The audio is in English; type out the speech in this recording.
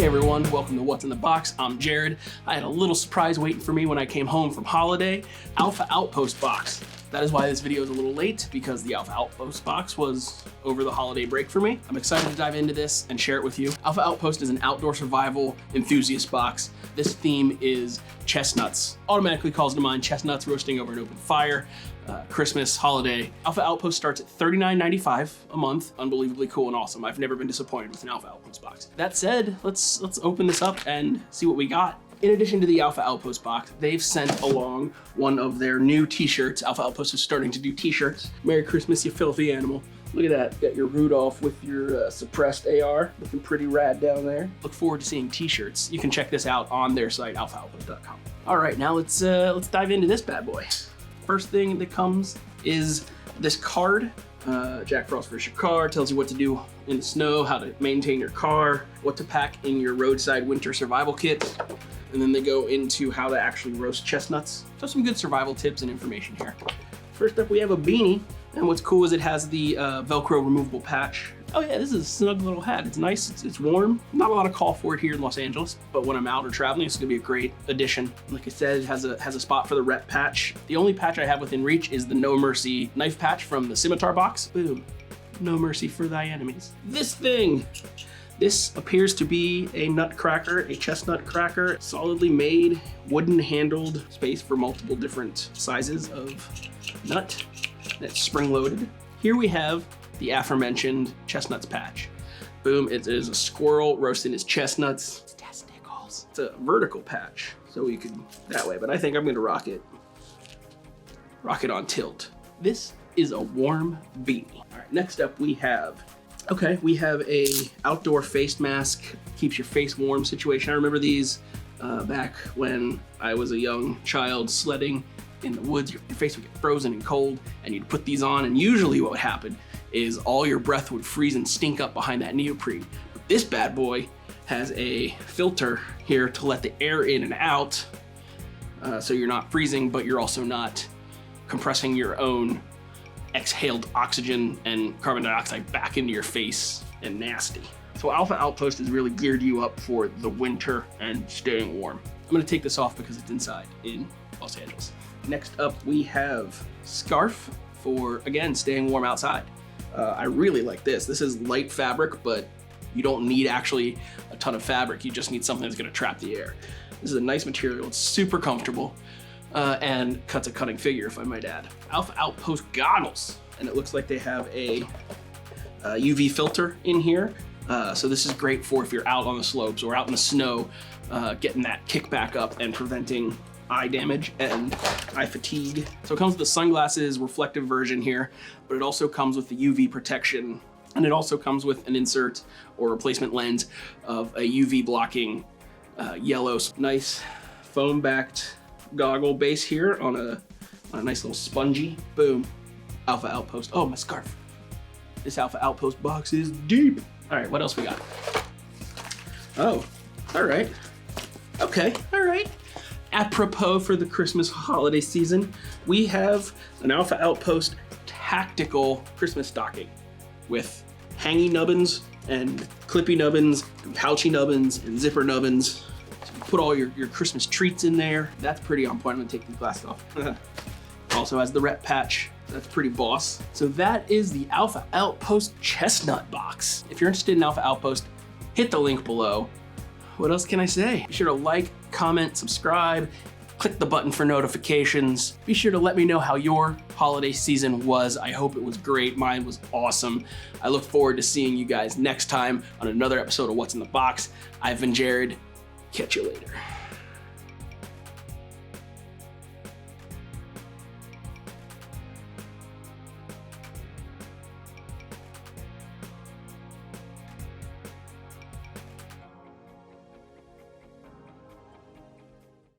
Hey everyone, welcome to What's in the Box. I'm Jared. I had a little surprise waiting for me when I came home from holiday. Alpha Outpost box. That is why this video is a little late, because the Alpha Outpost box was over the holiday break for me. I'm excited to dive into this and share it with you. Alpha Outpost is an outdoor survival enthusiast box. This theme is chestnuts. Automatically calls to mind chestnuts roasting over an open fire, Christmas, holiday. Alpha Outpost starts at $39.95 a month. Unbelievably cool and awesome. I've never been disappointed with an Alpha Outpost box. That said, let's open this up and see what we got. In addition to the Alpha Outpost box, they've sent along one of their new t-shirts. Alpha Outpost is starting to do t-shirts. Merry Christmas, you filthy animal. Look at that, got your Rudolph with your suppressed AR, looking pretty rad down there. Look forward to seeing t-shirts. You can check this out on their site, alphaoutpost.com. All right, now let's dive into this bad boy. First thing that comes is this card. Jack Frost vs. your car, tells you what to do in the snow, how to maintain your car, what to pack in your roadside winter survival kit. And then they go into how to actually roast chestnuts. So some good survival tips and information here. First up, we have a beanie. And what's cool is it has the Velcro removable patch. Oh yeah, this is a snug little hat. It's nice, it's warm. Not a lot of call for it here in Los Angeles, but when I'm out or traveling, it's gonna be a great addition. Like I said, it has a spot for the rep patch. The only patch I have within reach is the No Mercy knife patch from the Scimitar box. Boom, no mercy for thy enemies. This thing. This appears to be a nutcracker, a chestnut cracker, solidly made, wooden handled, space for multiple different sizes of nut. That's spring loaded. Here we have the aforementioned chestnuts patch. Boom, it is a squirrel roasting his chestnuts. It's testicles. It's a vertical patch, so you could that way, but I think I'm gonna rock it on tilt. This is a warm beanie. All right, next up we have a outdoor face mask, keeps your face warm situation. I remember these back when I was a young child sledding in the woods. Your face would get frozen and cold, and you'd put these on, and usually what would happen is all your breath would freeze and stink up behind that neoprene. But this bad boy has a filter here to let the air in and out, so you're not freezing, but you're also not compressing your own exhaled oxygen and carbon dioxide back into your face and nasty. So Alpha Outpost has really geared you up for the winter and staying warm. I'm gonna take this off because it's inside in Los Angeles. Next up we have scarf for, again, staying warm outside. I really like this. This is light fabric, but you don't need actually a ton of fabric. You just need something that's gonna trap the air. This is a nice material, it's super comfortable. And cuts a cutting figure, if I might add. Alpha Outpost goggles, and it looks like they have a UV filter in here. So this is great for if you're out on the slopes or out in the snow, getting that kickback up and preventing eye damage and eye fatigue. So it comes with the sunglasses reflective version here, but it also comes with the UV protection, and it also comes with an insert or replacement lens of a UV blocking yellow, nice foam-backed goggle base here on a nice little spongy. Boom, Alpha Outpost. Oh, my scarf. This Alpha Outpost box is deep. All right, what else we got? Oh, all right. Okay, all right. Apropos for the Christmas holiday season, we have an Alpha Outpost tactical Christmas stocking with hangy nubbins and clippy nubbins and pouchy nubbins and zipper nubbins. Put all your Christmas treats in there. That's pretty on point. I'm gonna take these glasses off. Also has the rep patch. That's pretty boss. So that is the Alpha Outpost chestnut box. If you're interested in Alpha Outpost, hit the link below. What else can I say? Be sure to like, comment, subscribe, click the button for notifications. Be sure to let me know how your holiday season was. I hope it was great. Mine was awesome. I look forward to seeing you guys next time on another episode of What's in the Box. I've been Jared. Catch you later.